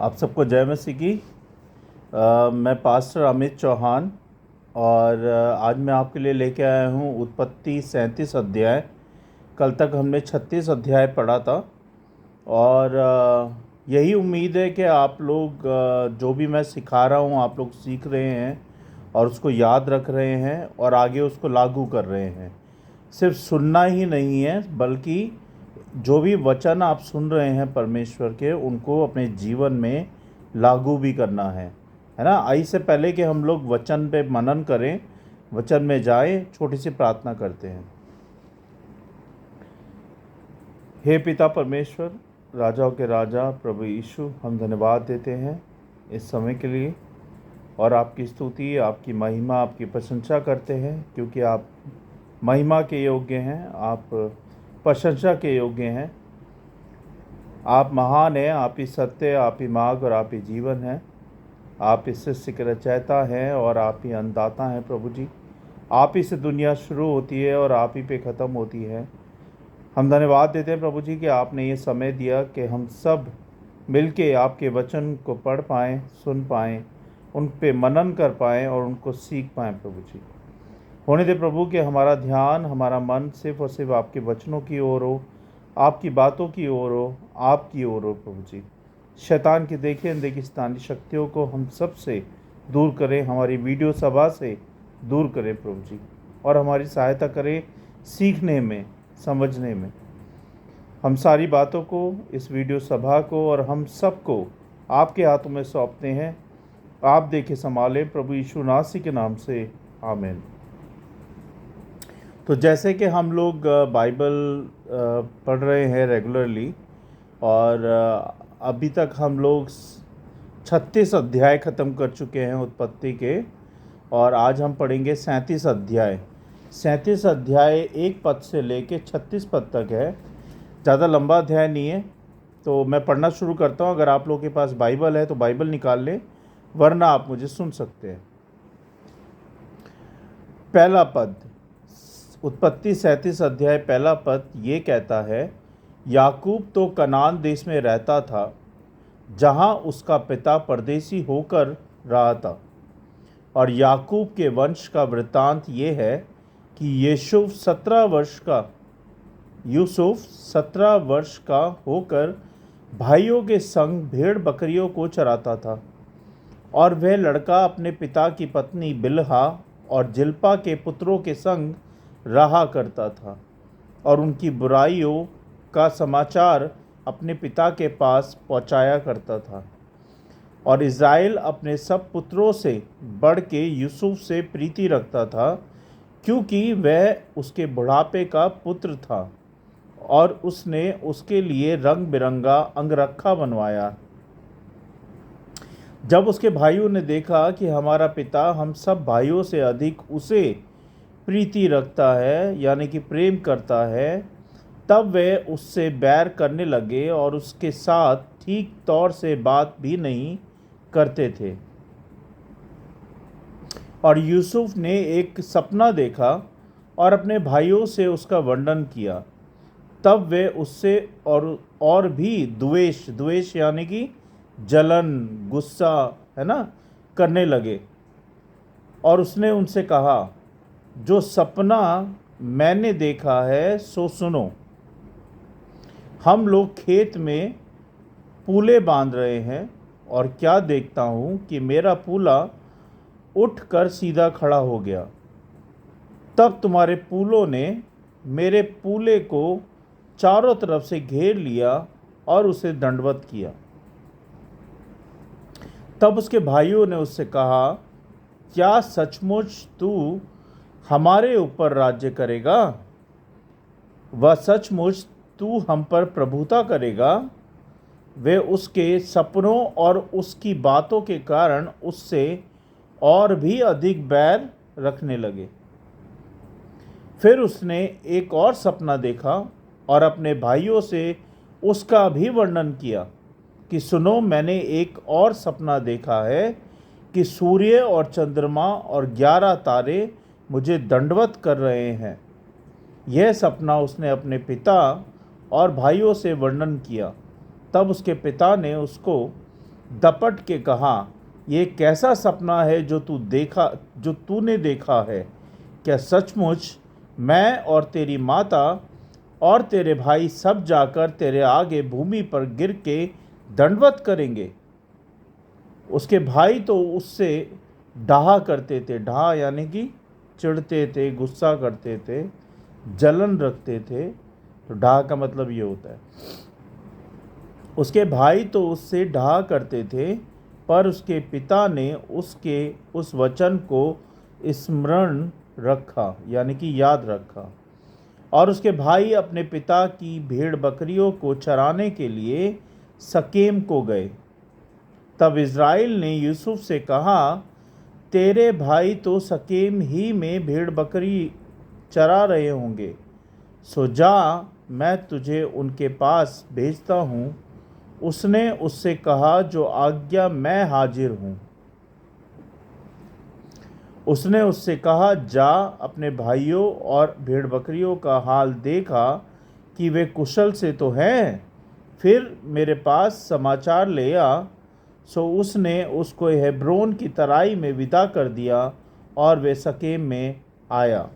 आप सबको जय मसीह की। मैं पास्टर अमित चौहान और आज मैं आपके लिए लेके आया हूँ उत्पत्ति 37 अध्याय। कल तक हमने 36 अध्याय पढ़ा था और यही उम्मीद है कि आप लोग जो भी मैं सिखा रहा हूँ आप लोग सीख रहे हैं और उसको याद रख रहे हैं और आगे उसको लागू कर रहे हैं। सिर्फ सुनना ही नहीं है बल्कि जो भी वचन आप सुन रहे हैं परमेश्वर के उनको अपने जीवन में लागू भी करना है ना। आई से पहले कि हम लोग वचन पे मनन करें, वचन में जाएं, छोटी सी प्रार्थना करते हैं। हे पिता परमेश्वर, राजाओं के राजा प्रभु यीशु, हम धन्यवाद देते हैं इस समय के लिए और आपकी स्तुति, आपकी महिमा, आपकी प्रशंसा करते हैं क्योंकि आप महिमा के योग्य हैं, आप प्रशंसा के योग्य हैं। आप महान हैं, आप ही सत्य, आप ही मार्ग और आप ही जीवन हैं। आप इस सृष्टि के रचयिता हैं और आप ही अन्नदाता हैं प्रभु जी। आप ही से दुनिया शुरू होती है और आप ही पे ख़त्म होती है। हम धन्यवाद देते हैं प्रभु जी कि आपने ये समय दिया कि हम सब मिलके आपके वचन को पढ़ पाएँ, सुन पाएँ, उन पे मनन कर पाएँ और उनको सीख पाएँ प्रभु जी। होने दे प्रभु कि हमारा ध्यान, हमारा मन सिर्फ और सिर्फ आपके वचनों की ओर हो, आपकी बातों की ओर हो, आपकी ओर हो प्रभु जी। शैतान की देखी अनदेखी शैतानी शक्तियों को हम सब से दूर करें, हमारी वीडियो सभा से दूर करें प्रभु जी और हमारी सहायता करें सीखने में, समझने में। हम सारी बातों को, इस वीडियो सभा को और हम सबको आपके हाथों में सौंपते हैं। आप देखे संभालें प्रभु यीशु नासी के नाम से, आमीन। तो जैसे कि हम लोग बाइबल पढ़ रहे हैं रेगुलरली और अभी तक हम लोग 36 अध्याय ख़त्म कर चुके हैं उत्पत्ति के और आज हम पढ़ेंगे 37 अध्याय। 37 अध्याय 1 पद से लेके 36 पद तक है। ज़्यादा लंबा अध्याय नहीं है, तो मैं पढ़ना शुरू करता हूँ। अगर आप लोगों के पास बाइबल है तो बाइबल निकाल लें, वरना आप मुझे सुन सकते हैं। पहला पद, उत्पत्ति 37 अध्याय पहला पद ये कहता है, याकूब तो कनान देश में रहता था जहाँ उसका पिता परदेसी होकर रहा था। और याकूब के वंश का वृत्तांत ये है कि यूसुफ 17 वर्ष का होकर भाइयों के संग भेड़ बकरियों को चराता था। और वह लड़का अपने पिता की पत्नी बिल्हा और जिल्पा के पुत्रों के संग रहा करता था और उनकी बुराइयों का समाचार अपने पिता के पास पहुंचाया करता था। और इज़राइल अपने सब पुत्रों से बढ़ के यूसुफ से प्रीति रखता था क्योंकि वह उसके बुढ़ापे का पुत्र था और उसने उसके लिए रंग बिरंगा अंगरखा बनवाया। जब उसके भाइयों ने देखा कि हमारा पिता हम सब भाइयों से अधिक उसे प्रीति रखता है, यानी कि प्रेम करता है, तब वे उससे बैर करने लगे और उसके साथ ठीक तौर से बात भी नहीं करते थे। और यूसुफ ने एक सपना देखा और अपने भाइयों से उसका वर्णन किया। तब वे उससे और भी द्वेष यानी कि जलन, गुस्सा, है ना, करने लगे। और उसने उनसे कहा, जो सपना मैंने देखा है सो सुनो। हम लोग खेत में पूले बांध रहे हैं और क्या देखता हूँ कि मेरा पूला उठकर सीधा खड़ा हो गया। तब तुम्हारे पूलों ने मेरे पूले को चारों तरफ से घेर लिया और उसे दंडवत किया। तब उसके भाइयों ने उससे कहा, क्या सचमुच तू हमारे ऊपर राज्य करेगा? वह सचमुच तू हम पर प्रभुता करेगा? वे उसके सपनों और उसकी बातों के कारण उससे और भी अधिक बैर रखने लगे। फिर उसने एक और सपना देखा और अपने भाइयों से उसका भी वर्णन किया कि सुनो, मैंने एक और सपना देखा है कि सूर्य और चंद्रमा और 11 तारे मुझे दंडवत कर रहे हैं। यह सपना उसने अपने पिता और भाइयों से वर्णन किया। तब उसके पिता ने उसको दपट के कहा, ये कैसा सपना है जो तूने देखा है? क्या सचमुच मैं और तेरी माता और तेरे भाई सब जाकर तेरे आगे भूमि पर गिर के दंडवत करेंगे? उसके भाई तो उससे डाहा करते थे। डाहा यानी कि चिढ़ते थे, गुस्सा करते थे, जलन रखते थे। तो डाहा का मतलब ये होता है। उसके भाई तो उससे डाहा करते थे, पर उसके पिता ने उसके उस वचन को स्मरण रखा, यानी कि याद रखा। और उसके भाई अपने पिता की भेड़ बकरियों को चराने के लिए शकेम को गए। तब इज़राइल ने यूसुफ से कहा, तेरे भाई तो शकेम ही में भेड़ बकरी चरा रहे होंगे, सो जा, मैं तुझे उनके पास भेजता हूँ। उसने उससे कहा, जो आज्ञा, मैं हाजिर हूँ। उसने उससे कहा, जा, अपने भाइयों और भेड़ बकरियों का हाल देखा कि वे कुशल से तो हैं, फिर मेरे पास समाचार ले आ। सो उसने उसको हेब्रोन की तराई में विदा कर दिया और वे शकेम में आया।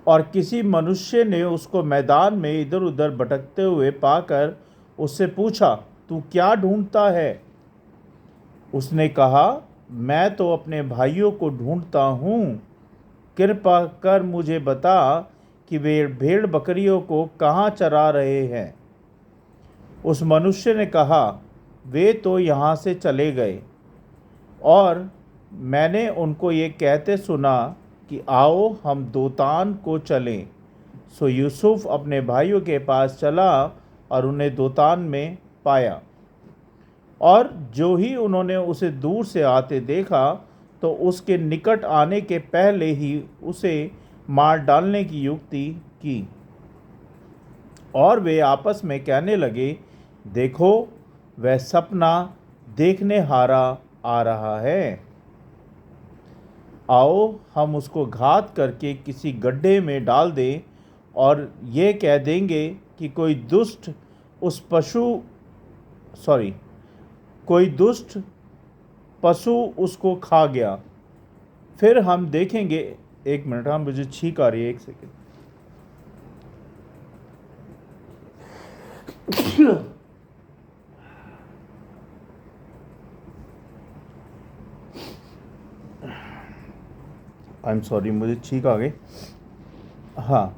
और किसी मनुष्य ने उसको मैदान में इधर उधर भटकते हुए पाकर उससे पूछा, तू क्या ढूंढता है? उसने कहा, मैं तो अपने भाइयों को ढूंढता हूँ। कृपा कर मुझे बता कि वे भेड़ बकरियों को कहाँ चरा रहे हैं। उस मनुष्य ने कहा, वे तो यहाँ से चले गए और मैंने उनको ये कहते सुना कि आओ हम दोतान को चलें। सो यूसुफ अपने भाइयों के पास चला और उन्हें दोतान में पाया। और जो ही उन्होंने उसे दूर से आते देखा तो उसके निकट आने के पहले ही उसे मार डालने की युक्ति की। और वे आपस में कहने लगे, देखो, वह सपना देखने हारा आ रहा है। आओ हम उसको घात करके किसी गड्ढे में डाल दें और ये कह देंगे कि कोई दुष्ट पशु उसको खा गया। फिर हम देखेंगे। एक मिनट, हाँ, मुझे छींक आ रही है, एक सेकेंड। आई एम सॉरी, मुझे छींक आ गई। हाँ,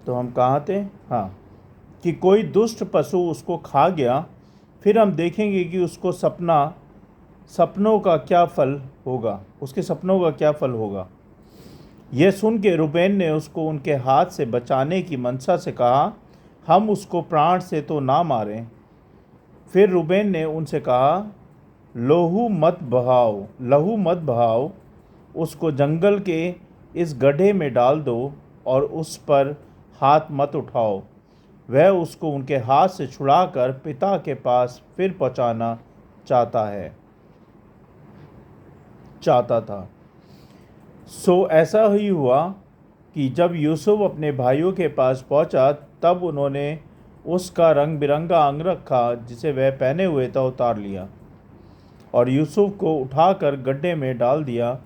तो हम कहाँ थे? हाँ, कि कोई दुष्ट पशु उसको खा गया। फिर हम देखेंगे कि उसको सपनों का क्या फल होगा, उसके सपनों का क्या फल होगा। यह सुन के रूबेन ने उसको उनके हाथ से बचाने की मनसा से कहा, हम उसको प्राण से तो ना मारें। फिर रूबेन ने उनसे कहा, लहू मत बहाओ, उसको जंगल के इस गड्ढे में डाल दो और उस पर हाथ मत उठाओ। वह उसको उनके हाथ से छुड़ाकर पिता के पास फिर पहुंचाना चाहता था। सो ऐसा ही हुआ कि जब यूसुफ अपने भाइयों के पास पहुंचा, तब उन्होंने उसका रंग बिरंगा अंगरखा जिसे वह पहने हुए था उतार लिया और यूसुफ को उठाकर गड्ढे में डाल दिया।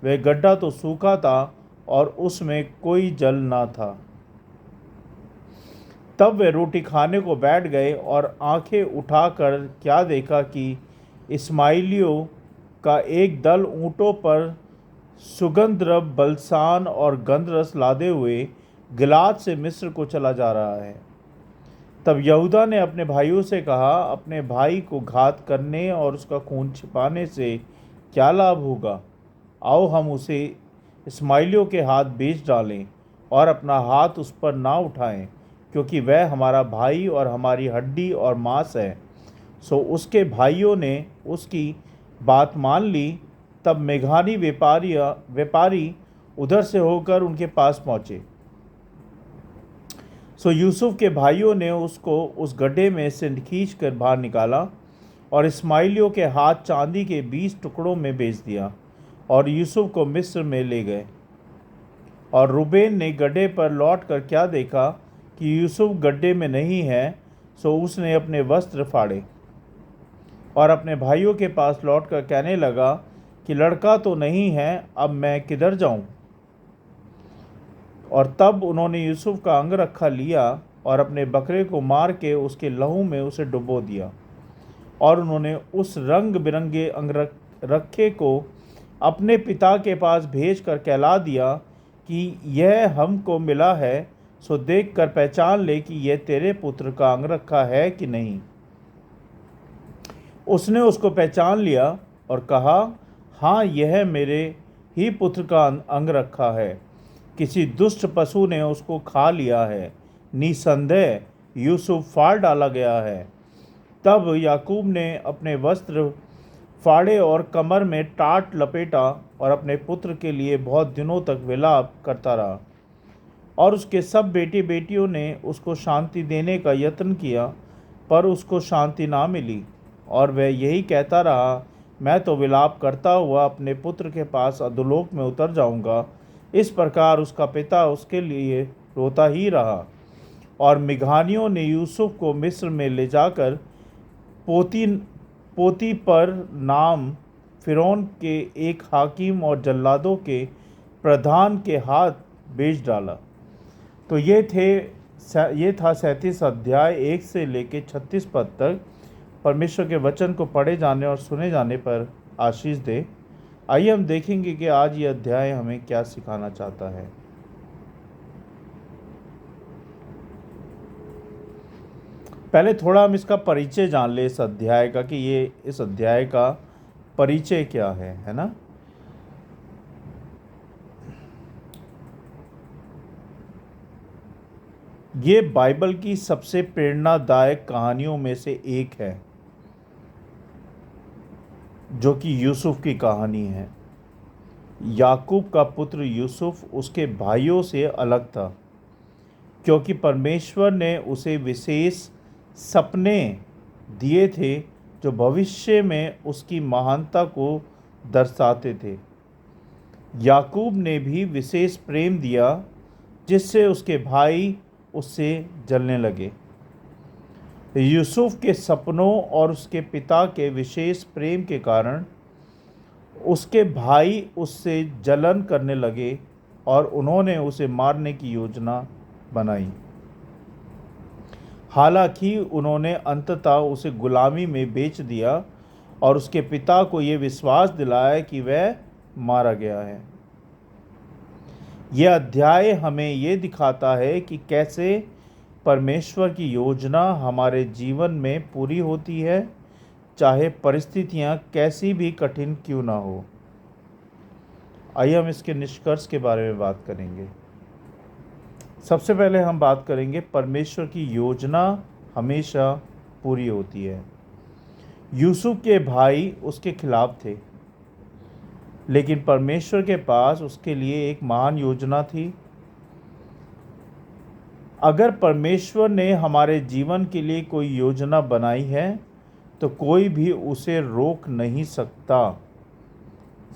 वह गड्ढा तो सूखा था और उसमें कोई जल ना था। तब वे रोटी खाने को बैठ गए और आंखें उठाकर क्या देखा कि इस्माइलियों का एक दल ऊँटों पर सुगंधद्रव्य, बलसान और गंधरस लादे हुए गिलाद से मिस्र को चला जा रहा है। तब यहूदा ने अपने भाइयों से कहा, अपने भाई को घात करने और उसका खून छिपाने से क्या लाभ होगा? आओ हम उसे इस्माइलियों के हाथ बेच डालें और अपना हाथ उस पर ना उठाएं, क्योंकि वह हमारा भाई और हमारी हड्डी और मांस है। सो उसके भाइयों ने उसकी बात मान ली। तब मेघानी व्यापारी उधर से होकर उनके पास पहुँचे। सो यूसुफ के भाइयों ने उसको उस गड्ढे में से खींच कर बाहर निकाला और इस्माइलियों के हाथ चांदी के 20 टुकड़ों में बेच दिया और यूसुफ को मिस्र में ले गए। और रूबेन ने गड्ढे पर लौट कर क्या देखा कि यूसुफ गड्ढे में नहीं है, सो उसने अपने वस्त्र फाड़े और अपने भाइयों के पास लौटकर कहने लगा कि लड़का तो नहीं है, अब मैं किधर जाऊं? और तब उन्होंने यूसुफ का अंगरखा लिया और अपने बकरे को मार के उसके लहू में उसे डुबो दिया। और उन्होंने उस रंग बिरंगे अंगरखे को अपने पिता के पास भेजकर कहला दिया कि यह हमको मिला है, सो देख कर पहचान ले कि यह तेरे पुत्र का अंगरखा है कि नहीं। उसने उसको पहचान लिया और कहा, हाँ, यह मेरे ही पुत्र का अंगरखा है। किसी दुष्ट पशु ने उसको खा लिया है। निसंदेह यूसुफ फाड़ डाला गया है। तब याकूब ने अपने वस्त्र फाड़े और कमर में टाट लपेटा और अपने पुत्र के लिए बहुत दिनों तक विलाप करता रहा। और उसके सब बेटे बेटियों ने उसको शांति देने का यत्न किया, पर उसको शांति ना मिली। और वह यही कहता रहा, मैं तो विलाप करता हुआ अपने पुत्र के पास अधोलोक में उतर जाऊंगा। इस प्रकार उसका पिता उसके लिए रोता ही रहा। और मिघानियों ने यूसुफ को मिस्र में ले जाकर पोती पर नाम फिरौन के एक हाकिम और जल्लादों के प्रधान के हाथ बेच डाला। तो ये था 37 अध्याय 1 से लेकर 36 पद तक। परमेश्वर के वचन को पढ़े जाने और सुने जाने पर आशीष दे। आइए हम देखेंगे कि आज ये अध्याय हमें क्या सिखाना चाहता है। पहले थोड़ा हम इसका परिचय जान ले इस अध्याय का, कि ये इस अध्याय का परिचय क्या है ना। ये बाइबल की सबसे प्रेरणादायक कहानियों में से एक है, जो कि यूसुफ की कहानी है। याकूब का पुत्र यूसुफ उसके भाइयों से अलग था, क्योंकि परमेश्वर ने उसे विशेष सपने दिए थे जो भविष्य में उसकी महानता को दर्शाते थे। याकूब ने भी विशेष प्रेम दिया, जिससे उसके भाई उससे जलने लगे। यूसुफ के सपनों और उसके पिता के विशेष प्रेम के कारण उसके भाई उससे जलन करने लगे और उन्होंने उसे मारने की योजना बनाई। हालांकि उन्होंने अंततः उसे गुलामी में बेच दिया और उसके पिता को ये विश्वास दिलाया कि वह मारा गया है। यह अध्याय हमें ये दिखाता है कि कैसे परमेश्वर की योजना हमारे जीवन में पूरी होती है, चाहे परिस्थितियां कैसी भी कठिन क्यों ना हो। आइए हम इसके निष्कर्ष के बारे में बात करेंगे। सबसे पहले हम बात करेंगे, परमेश्वर की योजना हमेशा पूरी होती है। यूसुफ के भाई उसके खिलाफ थे, लेकिन परमेश्वर के पास उसके लिए एक महान योजना थी। अगर परमेश्वर ने हमारे जीवन के लिए कोई योजना बनाई है तो कोई भी उसे रोक नहीं सकता।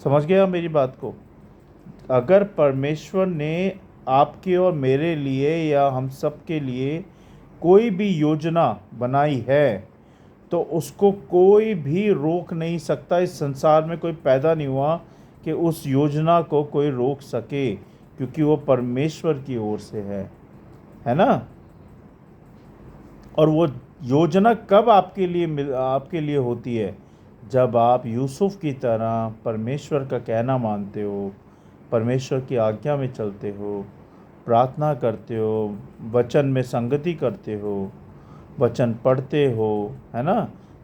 समझ गया मेरी बात को? अगर परमेश्वर ने आपके और मेरे लिए या हम सब के लिए कोई भी योजना बनाई है तो उसको कोई भी रोक नहीं सकता। इस संसार में कोई पैदा नहीं हुआ कि उस योजना को कोई रोक सके, क्योंकि वो परमेश्वर की ओर से है ना। और वो योजना कब आपके लिए होती है? जब आप यूसुफ की तरह परमेश्वर का कहना मानते हो, परमेश्वर की आज्ञा में चलते हो, प्रार्थना करते हो, वचन में संगति करते हो, वचन पढ़ते हो, है ना,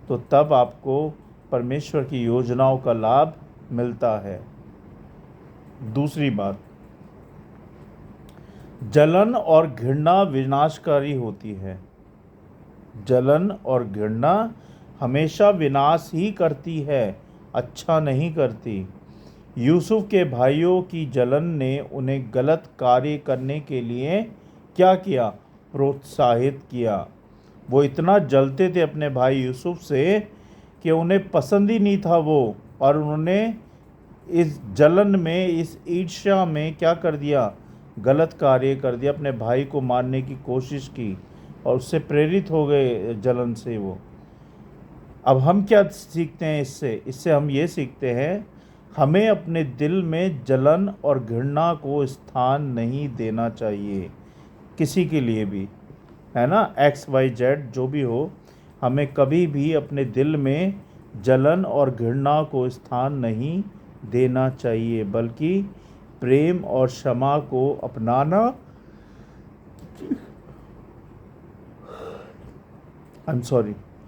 तो तब आपको परमेश्वर की योजनाओं का लाभ मिलता है। दूसरी बात, जलन और घृणा विनाशकारी होती है। जलन और घृणा हमेशा विनाश ही करती है, अच्छा नहीं करती। यूसुफ के भाइयों की जलन ने उन्हें गलत कार्य करने के लिए क्या किया? प्रोत्साहित किया। वो इतना जलते थे अपने भाई यूसुफ से कि उन्हें पसंद ही नहीं था वो, और उन्होंने इस जलन में, इस ईर्ष्या में क्या कर दिया? गलत कार्य कर दिया, अपने भाई को मारने की कोशिश की। और उससे प्रेरित हो गए जलन से वो। अब हम क्या सीखते हैं इससे हम ये सीखते हैं, हमें अपने दिल में जलन और घृणा को स्थान नहीं देना चाहिए किसी के लिए भी, है ना। XYZ जो भी हो, हमें कभी भी अपने दिल में जलन और घृणा को स्थान नहीं देना चाहिए, बल्कि प्रेम और क्षमा को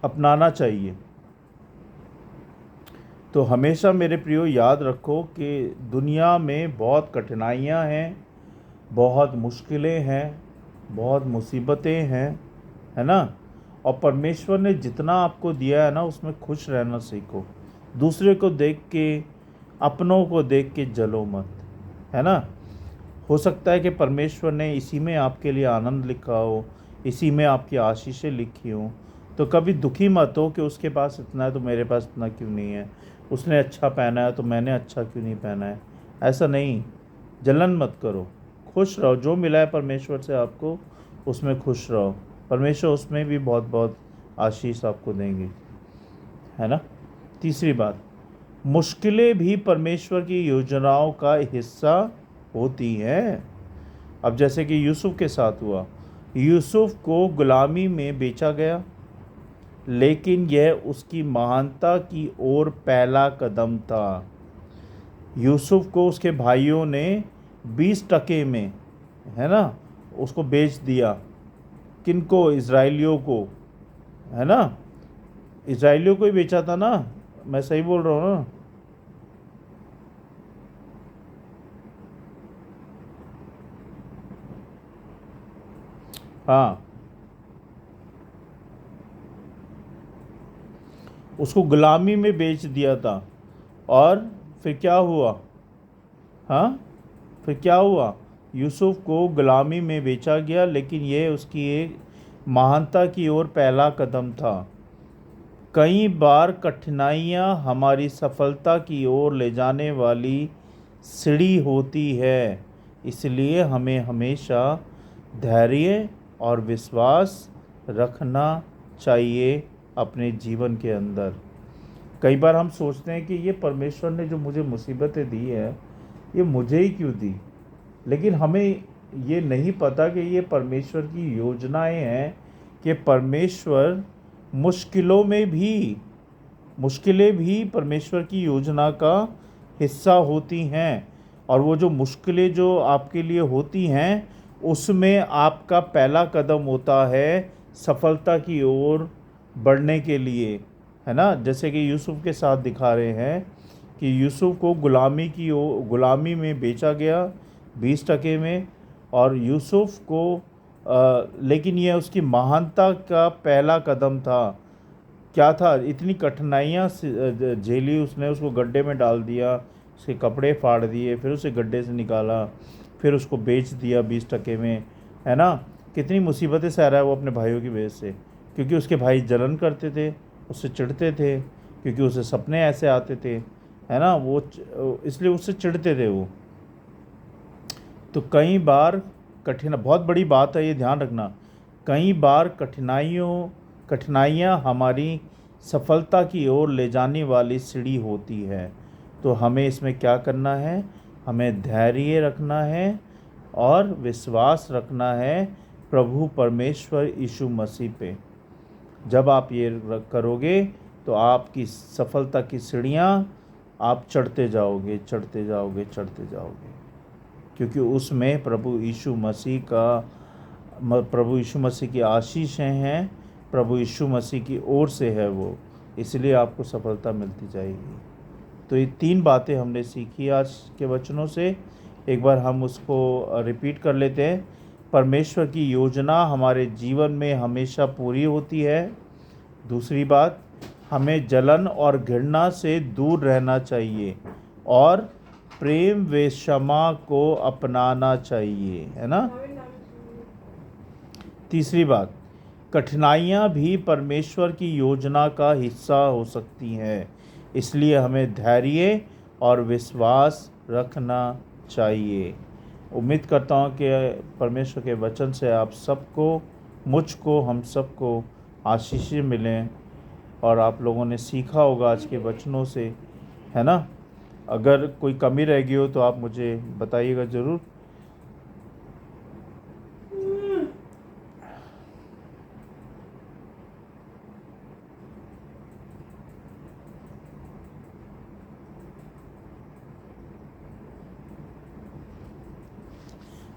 अपनाना चाहिए। तो हमेशा मेरे प्रियो याद रखो कि दुनिया में बहुत कठिनाइयाँ हैं, बहुत मुश्किलें हैं, बहुत मुसीबतें हैं, है ना। और परमेश्वर ने जितना आपको दिया है ना, उसमें खुश रहना सीखो। दूसरे को देख के, अपनों को देख के जलो मत, है ना। हो सकता है कि परमेश्वर ने इसी में आपके लिए आनंद लिखा हो, इसी में आपकी आशीषें लिखी हों। तो कभी दुखी मत हो कि उसके पास इतना है तो मेरे पास इतना क्यों नहीं है, उसने अच्छा पहना है तो मैंने अच्छा क्यों नहीं पहना है। ऐसा नहीं, जलन मत करो, खुश रहो। जो मिला है परमेश्वर से आपको, उसमें खुश रहो। परमेश्वर उसमें भी बहुत बहुत आशीष आपको देंगे, है ना। तीसरी बात, मुश्किलें भी परमेश्वर की योजनाओं का हिस्सा होती हैं। अब जैसे कि यूसुफ के साथ हुआ, यूसुफ को गुलामी में बेचा गया, लेकिन यह उसकी महानता की ओर पहला कदम था। यूसुफ को उसके भाइयों ने 20 टके में, है ना, उसको बेच दिया। किनको? इज़राइलियों को, है ना। इज़राइलियों को ही बेचा था ना, मैं सही बोल रहा हूँ ना। हाँ, उसको गुलामी में बेच दिया था। और फिर क्या हुआ? हाँ, फिर क्या हुआ? यूसुफ को गुलामी में बेचा गया, लेकिन यह उसकी एक महानता की ओर पहला कदम था। कई बार कठिनाइयाँ हमारी सफलता की ओर ले जाने वाली सीढ़ी होती है, इसलिए हमें हमेशा धैर्य और विश्वास रखना चाहिए अपने जीवन के अंदर। कई बार हम सोचते हैं कि ये परमेश्वर ने जो मुझे मुसीबतें दी है, ये मुझे ही क्यों दी, लेकिन हमें ये नहीं पता कि ये परमेश्वर की योजनाएं हैं, कि परमेश्वर मुश्किलें भी परमेश्वर की योजना का हिस्सा होती हैं। और वो जो मुश्किलें जो आपके लिए होती हैं, उसमें आपका पहला कदम होता है सफलता की ओर बढ़ने के लिए, है ना। जैसे कि यूसुफ के साथ दिखा रहे हैं कि यूसुफ को गुलामी में बेचा गया 20 टके में, और यूसुफ को लेकिन यह उसकी महानता का पहला कदम था। क्या था? इतनी कठिनाइयाँ झेली उसने, उसको गड्ढे में डाल दिया, उसके कपड़े फाड़ दिए, फिर उसे गड्ढे से निकाला, फिर उसको बेच दिया 20 टके में, है ना। कितनी मुसीबतें सह रहा है वो अपने भाइयों की वजह से, क्योंकि उसके भाई जलन करते थे, उससे चिढ़ते थे, क्योंकि उसे सपने ऐसे आते थे, है ना। वो इसलिए उससे चिढ़ते थे वो। तो कई बार बहुत बड़ी बात है ये, ध्यान रखना। कई बार कठिनाइयाँ हमारी सफलता की ओर ले जाने वाली सीढ़ी होती है। तो हमें इसमें क्या करना है? हमें धैर्य रखना है और विश्वास रखना है प्रभु परमेश्वर यीशु मसीह पे। जब आप ये करोगे तो आपकी सफलता की सीढ़ियाँ आप चढ़ते जाओगे, चढ़ते जाओगे, चढ़ते जाओगे, क्योंकि उसमें प्रभु यीशु मसीह की आशीषें हैं, प्रभु यीशु मसीह की ओर से है वो, इसलिए आपको सफलता मिलती जाएगी। तो ये 3 बातें हमने सीखी आज के वचनों से। एक बार हम उसको रिपीट कर लेते हैं। परमेश्वर की योजना हमारे जीवन में हमेशा पूरी होती है। दूसरी बात, हमें जलन और घृणा से दूर रहना चाहिए और प्रेम व क्षमा को अपनाना चाहिए, है ना। तीसरी बात, कठिनाइयाँ भी परमेश्वर की योजना का हिस्सा हो सकती हैं, इसलिए हमें धैर्य और विश्वास रखना चाहिए। उम्मीद करता हूँ कि परमेश्वर के वचन से आप सबको मुझको, हम सबको आशीषें मिलें। और आप लोगों ने सीखा होगा आज के वचनों से, है ना? अगर कोई कमी रह गई हो तो आप मुझे बताइएगा ज़रूर।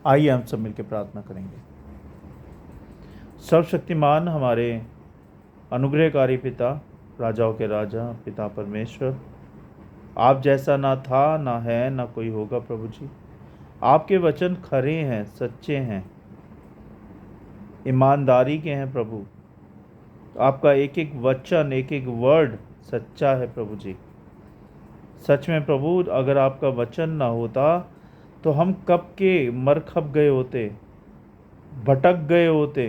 आइए हम सब मिलकर प्रार्थना करेंगे। सर्वशक्तिमान हमारे अनुग्रहकारी पिता, राजाओं के राजा, पिता परमेश्वर, आप जैसा ना था, ना है, ना कोई होगा प्रभु जी। आपके वचन खरे हैं, सच्चे हैं, ईमानदारी के हैं प्रभु। आपका एक एक वचन, एक एक वर्ड सच्चा है प्रभु जी। सच में प्रभु, अगर आपका वचन ना होता तो हम कब के मर खप गए होते, भटक गए होते।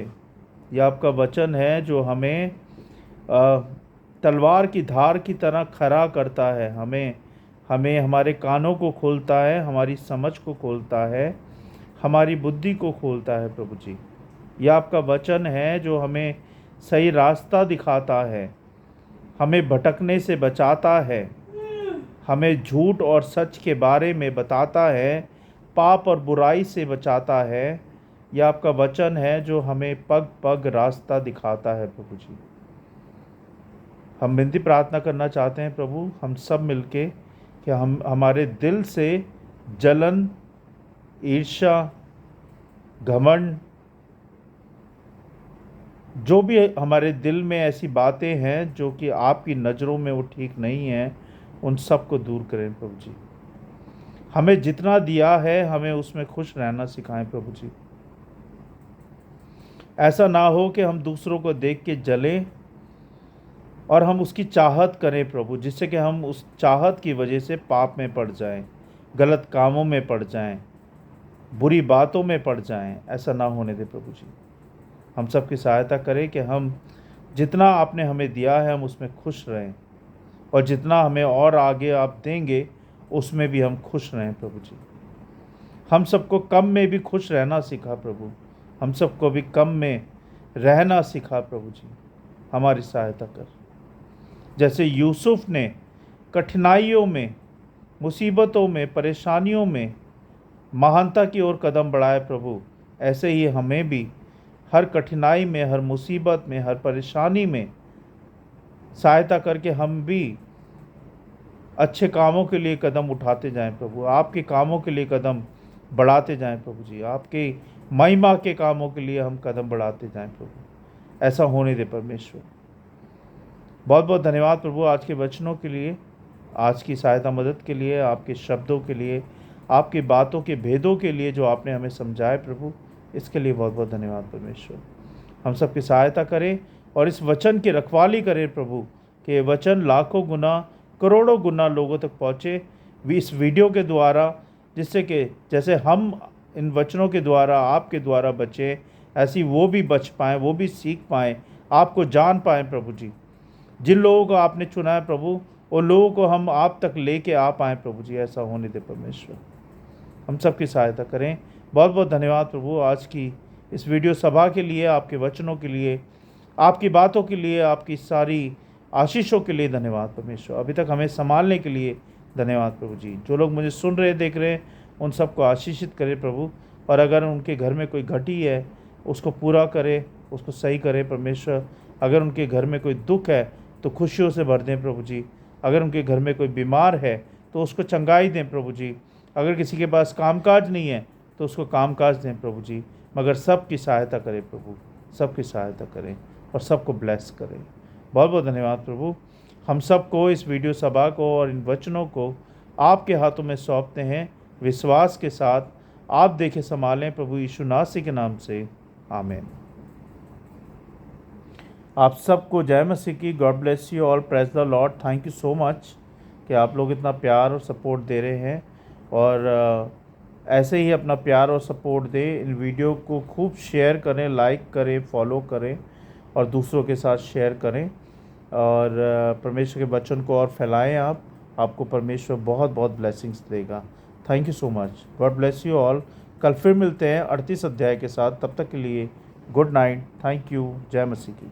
यह आपका वचन है जो हमें तलवार की धार की तरह खरा करता है, हमें हमें हमारे कानों को खोलता है, हमारी समझ को खोलता है, हमारी बुद्धि को खोलता है प्रभु जी। यह आपका वचन है जो हमें सही रास्ता दिखाता है, हमें भटकने से बचाता है, हमें झूठ और सच के बारे में बताता है, पाप और बुराई से बचाता है। यह आपका वचन है जो हमें पग पग रास्ता दिखाता है प्रभु जी। हम विनती प्रार्थना करना चाहते हैं प्रभु, हम सब मिलके, कि हम हमारे दिल से जलन, ईर्ष्या, घमंड, जो भी हमारे दिल में ऐसी बातें हैं जो कि आपकी नज़रों में वो ठीक नहीं हैं, उन सब को दूर करें प्रभु जी। हमें जितना दिया है हमें उसमें खुश रहना सिखाएं प्रभु जी। ऐसा ना हो कि हम दूसरों को देख के जलें और हम उसकी चाहत करें प्रभु, जिससे कि हम उस चाहत की वजह से पाप में पड़ जाएं, गलत कामों में पड़ जाएं, बुरी बातों में पड़ जाएं। ऐसा ना होने दे प्रभु जी। हम सब की सहायता करें कि हम जितना आपने हमें दिया है हम उसमें खुश रहें, और जितना हमें और आगे आप देंगे उसमें भी हम खुश रहें प्रभु जी। हम सबको कम में भी खुश रहना सिखा प्रभु, हम सबको भी कम में रहना सिखा प्रभु जी। हमारी सहायता कर, जैसे यूसुफ ने कठिनाइयों में, मुसीबतों में, परेशानियों में महानता की ओर कदम बढ़ाए प्रभु, ऐसे ही हमें भी हर कठिनाई में, हर मुसीबत में, हर परेशानी में सहायता करके हम भी अच्छे कामों के लिए कदम उठाते जाएं प्रभु, आपके कामों के लिए कदम बढ़ाते जाएं प्रभु जी, आपके महिमा के कामों के लिए हम कदम बढ़ाते जाएं प्रभु। ऐसा होने दे परमेश्वर। बहुत बहुत धन्यवाद प्रभु आज के वचनों के लिए, आज की सहायता मदद के लिए, आपके शब्दों के लिए, आपकी बातों के भेदों के लिए जो आपने हमें समझाए प्रभु, इसके लिए बहुत बहुत धन्यवाद परमेश्वर। हम सबकी सहायता करें और इस वचन की रखवाली करें प्रभु, कि वचन लाखों गुना, करोड़ों गुना लोगों तक पहुँचे इस वीडियो के द्वारा, जिससे कि जैसे हम इन वचनों के द्वारा, आपके द्वारा बचें, ऐसी वो भी बच पाएँ, वो भी सीख पाएँ, आपको जान पाएँ प्रभु जी। जिन लोगों को आपने चुना है प्रभु, उन लोगों को हम आप तक लेके आ पाएँ प्रभु जी। ऐसा होने दे परमेश्वर। हम सब की सहायता करें। बहुत बहुत धन्यवाद प्रभु आज की इस वीडियो सभा के लिए, आपके वचनों के लिए, आपकी बातों के लिए, आपकी सारी आशीषों के लिए धन्यवाद परमेश्वर। अभी तक हमें संभालने के लिए धन्यवाद प्रभु जी। जो लोग मुझे सुन रहे, देख रहे हैं, उन सबको आशीषित करें प्रभु। और अगर उनके घर में कोई घटी है उसको पूरा करे, उसको सही करे परमेश्वर। अगर उनके घर में कोई दुख है तो खुशियों से भर दें प्रभु जी। अगर उनके घर में कोई बीमार है तो उसको चंगाई दें प्रभु जी। अगर किसी के पास कामकाज नहीं है तो उसको कामकाज दें प्रभु जी। मगर सबकी सहायता करें प्रभु, सबकी सहायता करें और सबको ब्लेस करें। बहुत बहुत धन्यवाद प्रभु। हम सबको, इस वीडियो सभा को और इन वचनों को आपके हाथों में सौंपते हैं विश्वास के साथ। आप देखें, संभालें प्रभु यीशु नासी के नाम से, आमीन। आप सबको जय मसीह की। God bless you all. Praise the Lord. Thank you so much कि आप लोग इतना प्यार और सपोर्ट दे रहे हैं, और ऐसे ही अपना प्यार और सपोर्ट दें। इन वीडियो को खूब शेयर करें, लाइक करें, फॉलो करें और दूसरों के साथ शेयर करें, और परमेश्वर के वचन को और फैलाएं। आपको परमेश्वर बहुत बहुत ब्लेसिंग्स देगा। Thank you so much. God bless you all. कल फिर मिलते हैं 38 अध्याय के साथ। तब तक के लिए गुड नाइट। Thank you. जय मसीह की।